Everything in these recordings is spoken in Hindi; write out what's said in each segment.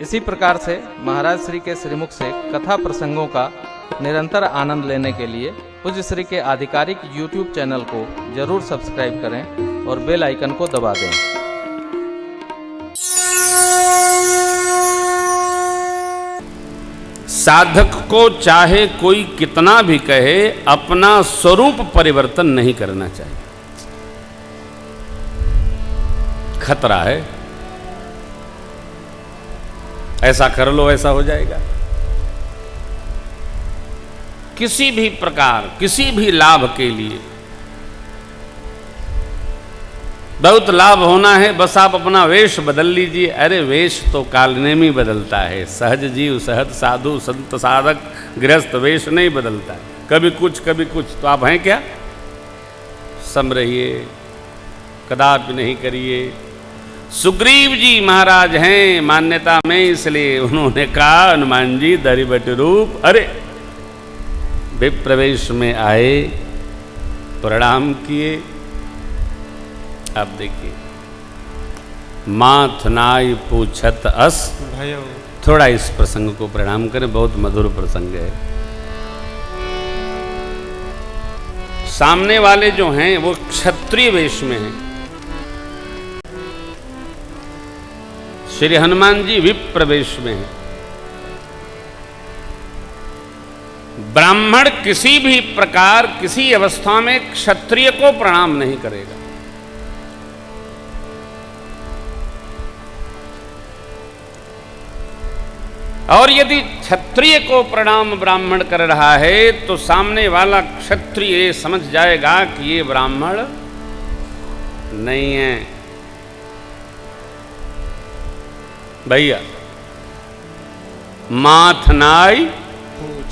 इसी प्रकार से महाराज श्री के श्रीमुख से कथा प्रसंगों का निरंतर आनंद लेने के लिए पूज्य श्री के आधिकारिक YouTube चैनल को जरूर सब्सक्राइब करें और बेल आइकन को दबा दें। साधक को चाहे कोई कितना भी कहे, अपना स्वरूप परिवर्तन नहीं करना चाहिए। खतरा है, ऐसा कर लो ऐसा हो जाएगा। किसी भी प्रकार, किसी भी लाभ के लिए बहुत लाभ होना है, बस आप अपना वेश बदल लीजिए। अरे वेश तो कालनेमी बदलता है, सहज जीव सहज साधु संत साधक गृहस्थ वेश नहीं बदलता है। कभी कुछ कभी कुछ, तो आप हैं क्या? सम रहिए, कदापि नहीं करिए। सुग्रीव जी महाराज हैं मान्यता में, इसलिए उन्होंने कहा हनुमान जी दरिबट रूप, अरे विप्रवेश में आए, प्रणाम किए। आप देखिए, माथ नाई पूछत अस भयो। थोड़ा इस प्रसंग को प्रणाम करें, बहुत मधुर प्रसंग है। सामने वाले जो हैं वो क्षत्रिय वेश में हैं। श्री हनुमान जी विप्र वेश में हैं। ब्राह्मण किसी भी प्रकार किसी अवस्था में क्षत्रिय को प्रणाम नहीं करेगा। और यदि क्षत्रिय को प्रणाम ब्राह्मण कर रहा है तो सामने वाला क्षत्रिय समझ जाएगा कि ये ब्राह्मण नहीं है। भैया, माथ नाई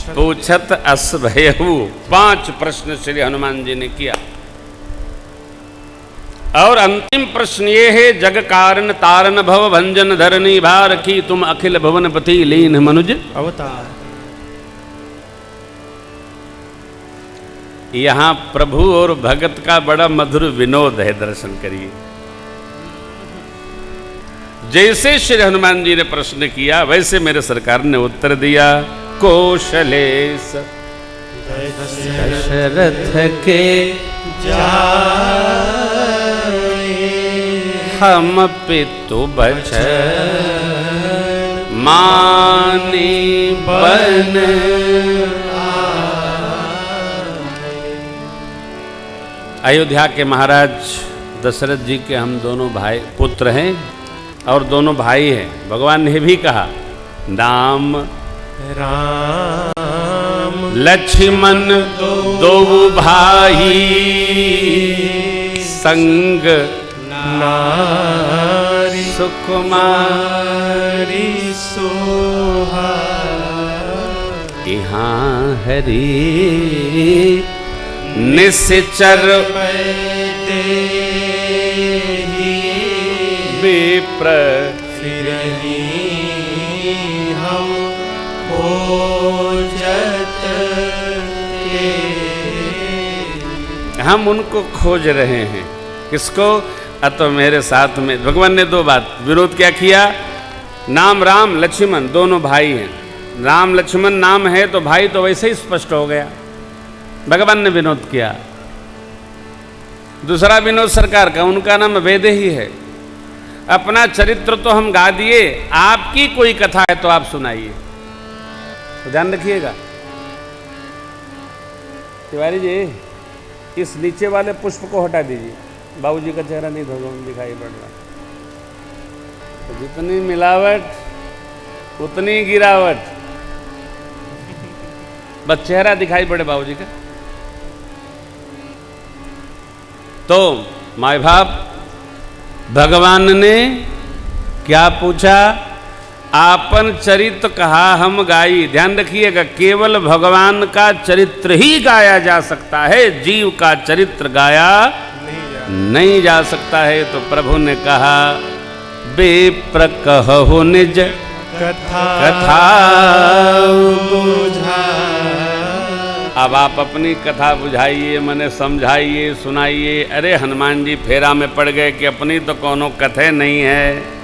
पूछत अस भयहु, 5 प्रश्न श्री हनुमान जी ने किया। और अंतिम प्रश्न ये है, जग कारण तारण भव भंजन धरनी भार की, तुम अखिल भुवनपति लीन मनुज अवतार। यहां प्रभु और भगत का बड़ा मधुर विनोद है, दर्शन करिए। जैसे श्री हनुमान जी ने प्रश्न किया वैसे मेरे सरकार ने उत्तर दिया। कौशलेश दशरथ के हम पितु बचन मानी बन। अयोध्या के महाराज दशरथ जी के हम दोनों भाई पुत्र हैं और दोनों भाई हैं। भगवान ने भी कहा, नाम राम लक्ष्मण दो भाई, संग नारी सुकुमारी सोहा। यहाँ हरि निश्चर विप्र फिरहि हम खोजत। हम उनको खोज रहे हैं। किसको? अतो मेरे साथ में। भगवान ने 2 बात विरोध क्या किया? नाम राम लक्ष्मण दोनों भाई हैं। राम लक्ष्मण नाम है तो भाई तो वैसे ही स्पष्ट हो गया। भगवान ने विनोद किया। दूसरा विनोद सरकार का, उनका नाम वेद ही है। अपना चरित्र तो हम गा दिए, आपकी कोई कथा है तो आप सुनाइए। तो ध्यान रखिएगा तिवारी जी, इस नीचे वाले पुष्प को हटा दीजिए। बाबूजी का चेहरा नहीं दिखाई पड़ रहा। तो जितनी मिलावट उतनी गिरावट, बस चेहरा दिखाई पड़े बाबूजी का। तो माय बाप, भगवान ने क्या पूछा? आपन चरित्र कहा हम गाई। ध्यान रखिएगा, केवल भगवान का चरित्र ही गाया जा सकता है, जीव का चरित्र गाया नहीं जा सकता है। तो प्रभु ने कहा, विप्र कहु निज कथा बुझा। अब आप अपनी कथा बुझाइए, मने समझाइए, सुनाइए। अरे हनुमान जी फेरा में पड़ गए कि अपनी तो कोनो कथे नहीं है।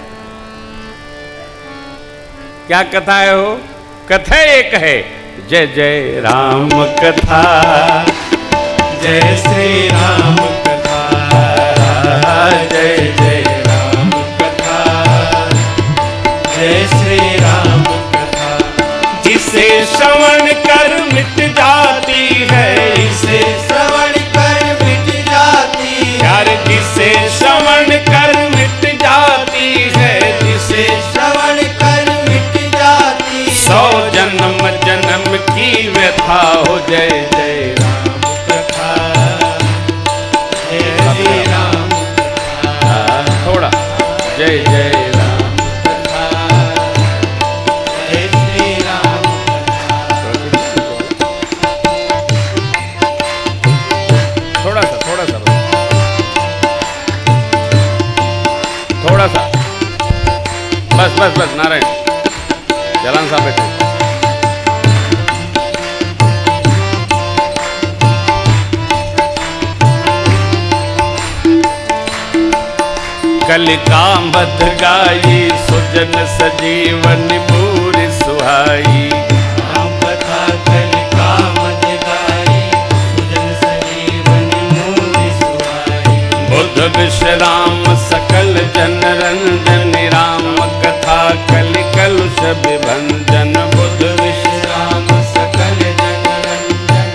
क्या कथा है हो? कथा एक है, जय जय राम कथा, जय श्री राम कथा, जय जय राम कथा, जय श्री राम कथा। जिसे श्रवण कर मिट जाती है, इसे श्रवण कर मिट जाती है, यार जिसे श्रवण कर मिट जाती है, जिसे श्रवण कर मिट जाती है। 100 जन्म जन्म की व्यथा हो, जय जय राम कथा, जय श्री राम कथा, थोड़ा जय जय राम कथा, जय श्री राम थोड़ा सा थोड़ा सा थोड़ा सा बस बस बस नारायण जलान साहब बैठे। कलिका मध गाई सुजन सजीवन पूरी सुहाई, राम कथा कलिका मध गाई सुजन सजीवन मूरी सुहाई। बुध विश्राम सकल जन रंजन, राम कथा कलि कलुष विभंजन, बुध विश्राम सकल जन रंजन,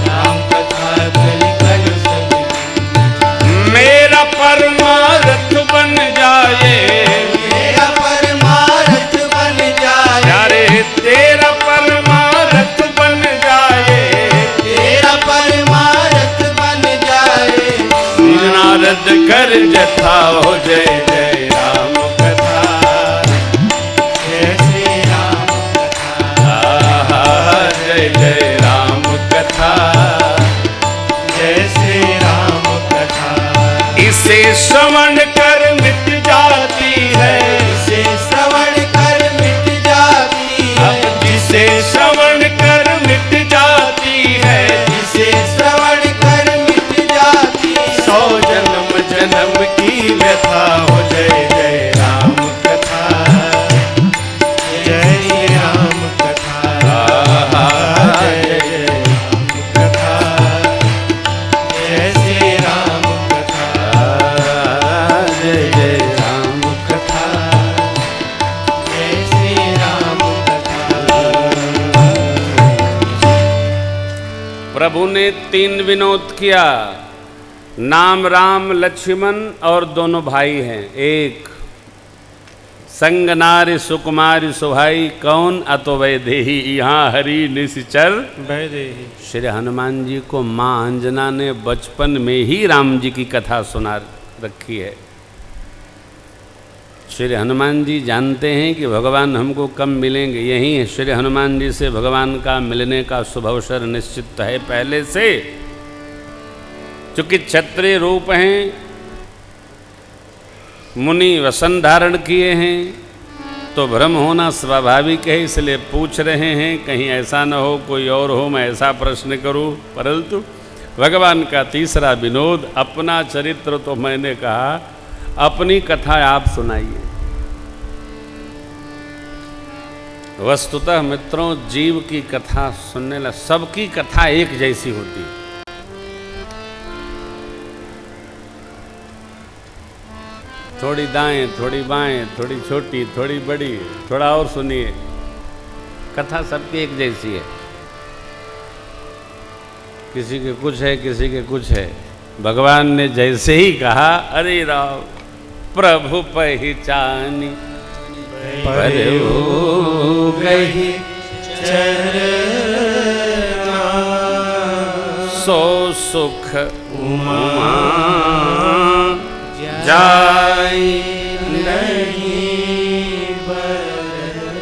राम कथा कलि कलुष विभंजन। मेरा परमार्थ बन जाए, मेरा परमार्थ बन जाए, यारे तेरा परमार्थ बन जाए, तेरा परमार्थ बन जाए। नारद कर जथा हो, जय जय राम कथा, जय श्री राम कथा, जय जय राम कथा, जय श्री राम कथा। इसे श्रवण कर मिट जाती है, इसे श्रवण कर मिट जाती है, अब जिसे श्रवण कर मिट जाती है, इसे श्रवण कर मिट जाती है। 100 जन्म जन्म की व्यथा हो, जय जय राम कथा, जय श्री राम कथा, जय जय राम कथा, जय श्री राम कथा, जय जय राम कथा, जय श्री राम कथा। प्रभु ने 3 विनोद किया। नाम राम लक्ष्मण और दोनों भाई हैं। एक संग नारी सुकुमारी सुभाई, कौन अतो वैदेही, यहाँ हरि निश्चर वैदेही। श्री हनुमान जी को माँ अंजना ने बचपन में ही राम जी की कथा सुना रखी है। श्री हनुमान जी जानते हैं कि भगवान हमको कब मिलेंगे, यहीं श्री हनुमान जी से भगवान का मिलने का शुभ अवसर निश्चित है पहले से। चूंकि क्षत्रिय रूप हैं, मुनि वसन धारण किए हैं, तो भ्रम होना स्वाभाविक है, इसलिए पूछ रहे हैं कहीं ऐसा न हो कोई और हो मैं ऐसा प्रश्न करूं। परंतु भगवान का तीसरा विनोद, अपना चरित्र तो मैंने कहा, अपनी कथा आप सुनाइए। वस्तुतः मित्रों, जीव की कथा सुनने ला सबकी कथा एक जैसी होती है। थोड़ी दाएं, थोड़ी बाएं, थोड़ी छोटी, थोड़ी बड़ी, थोड़ा और सुनिए, कथा सबकी एक जैसी है। किसी के कुछ है, किसी के कुछ है। भगवान ने जैसे ही कहा, अरे राम प्रभु पहचानी परे हो गई चरना, सो सुख उमा जाई नहीं बदल।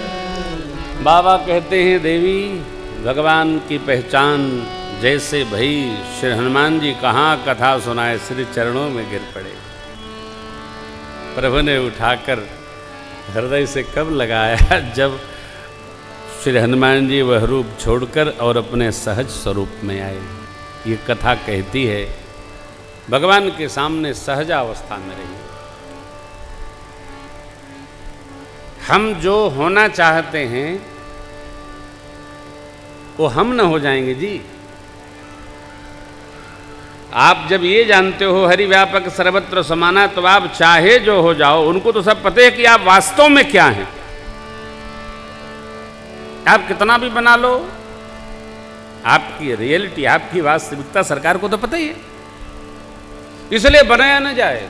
बाबा कहते हैं देवी भगवान की पहचान जैसे भई श्री हनुमान जी कहाँ कथा सुनाए, श्री चरणों में गिर पड़े। प्रभु ने उठाकर हृदय से कब लगाया, जब श्री हनुमान जी वह रूप छोड़कर और अपने सहज स्वरूप में आए। ये कथा कहती है भगवान के सामने सहजावस्था में रही। हम जो होना चाहते हैं वो हम न हो जाएंगे जी। आप जब ये जानते हो हरि व्यापक सर्वत्र समाना, तो आप चाहे जो हो जाओ, उनको तो सब पता है कि आप वास्तव में क्या हैं। आप कितना भी बना लो, आपकी रियलिटी, आपकी वास्तविकता सरकार को तो पता ही है, इसलिए बनाया न जाए।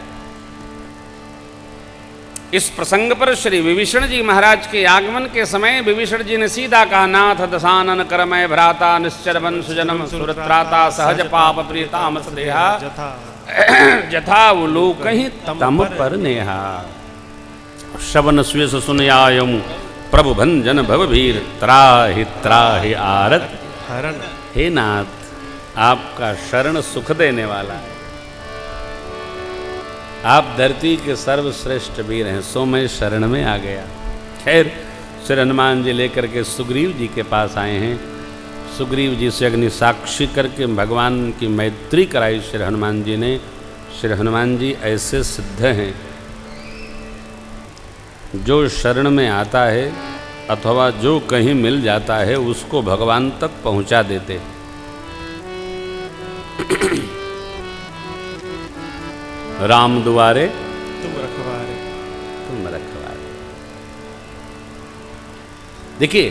इस प्रसंग पर श्री विभीषण जी महाराज के आगमन के समय विभीषण जी ने सीधा कहा, नाथ दशानन करमय भ्राता निश्चर वन सुजनम सुरत्राता सहज पाप प्रियताम सदेहा जथा उलोकहि तम पर नेहा। श्रवण स्वेश सुनयायम प्रभु भंजन भवभीर त्राहि त्राहि आरत हरण। हे नाथ, आपका शरण सुख देने वाला है। आप धरती के सर्वश्रेष्ठ वीर हैं, सो मैं शरण में आ गया। खैर, श्री हनुमान जी लेकर के सुग्रीव जी के पास आए हैं। सुग्रीव जी से अग्नि साक्षी करके भगवान की मैत्री कराई श्री हनुमान जी ने। श्री हनुमान जी ऐसे सिद्ध हैं, जो शरण में आता है अथवा जो कहीं मिल जाता है उसको भगवान तक पहुंचा देते। राम दुआरे तुम रखवारे। तुम रखवारे। देखिए,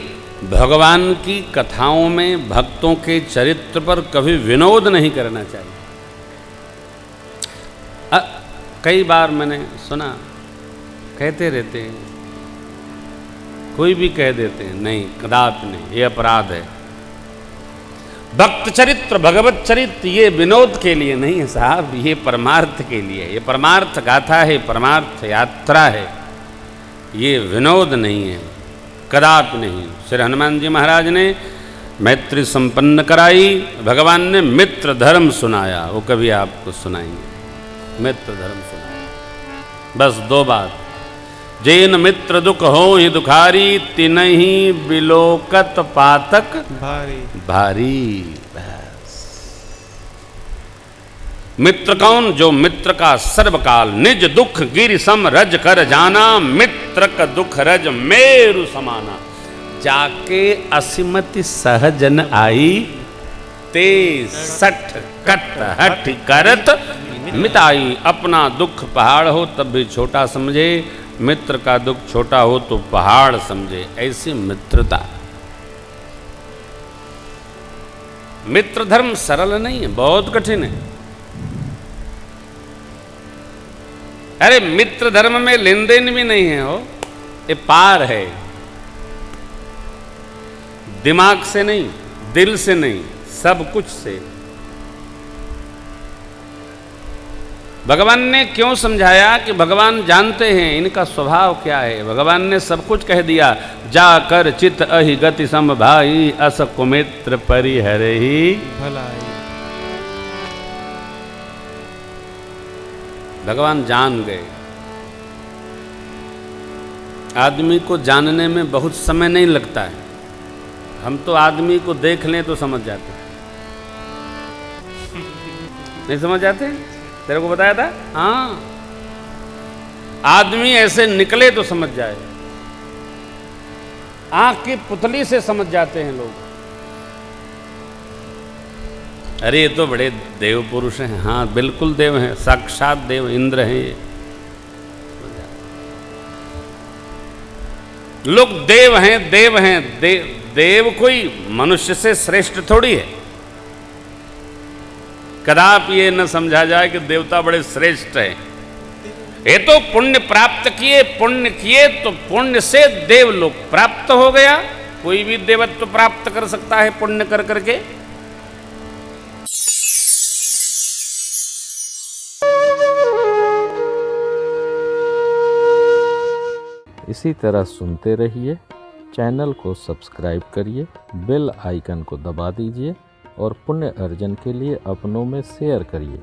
भगवान की कथाओं में भक्तों के चरित्र पर कभी विनोद नहीं करना चाहिए। कई बार मैंने सुना, कहते रहते हैं, कोई भी कह देते हैं, नहीं, कदापि नहीं, ये अपराध है। भक्त चरित्र, भगवत चरित्र ये विनोद के लिए नहीं है साहब, ये परमार्थ के लिए है। ये परमार्थ गाथा है, परमार्थ यात्रा है, ये विनोद नहीं है, कदापि नहीं। श्री हनुमान जी महाराज ने मैत्री संपन्न कराई, भगवान ने मित्र धर्म सुनाया, वो कभी आपको सुनाएंगे। मित्र धर्म सुनाया, बस दो बात। जैन मित्र दुख हो ही दुखारी, तिनहि बिलोकत पातक भारी भारी। बस। मित्र कौन? जो मित्र का सर्वकाल निज दुख गिर सम रज कर जाना, मित्र का दुख रज मेरु समाना। जाके असीमति सहजन आई, ते सठ कट हठ करत मिटाई। अपना दुख पहाड़ हो तब भी छोटा समझे, मित्र का दुख छोटा हो तो पहाड़ समझे। ऐसी मित्रता। मित्र धर्म सरल नहीं है, बहुत कठिन है। अरे मित्र धर्म में लेन देन भी नहीं है, हो ये पार है। दिमाग से नहीं, दिल से नहीं, सब कुछ से। भगवान ने क्यों समझाया कि भगवान जानते हैं इनका स्वभाव क्या है। भगवान ने सब कुछ कह दिया। जाकर चित अहि गति सम भाई, अस कुमित्र परिहरे ही भलाई। भगवान जान गए। आदमी को जानने में बहुत समय नहीं लगता है। हम तो आदमी को देख लें तो समझ जाते हैं। नहीं समझ जाते? तेरे को बताया था? हाँ, आदमी ऐसे निकले तो समझ जाए। आंख की पुतली से समझ जाते हैं लोग। अरे ये तो बड़े देव पुरुष हैं। हाँ, बिल्कुल देव हैं, साक्षात देव, इंद्र हैं ये। लोग देव हैं, देव हैं, देव कोई मनुष्य से श्रेष्ठ थोड़ी है। कदापि ये न समझा जाए कि देवता बड़े श्रेष्ठ हैं। ये तो पुण्य प्राप्त किए, पुण्य किए तो पुण्य से देवलोक प्राप्त हो गया। कोई भी देवत्व प्राप्त कर सकता है पुण्य कर करके। इसी तरह सुनते रहिए। चैनल को सब्सक्राइब करिए, बेल आइकन को दबा दीजिए और पुण्य अर्जन के लिए अपनों में शेयर करिए।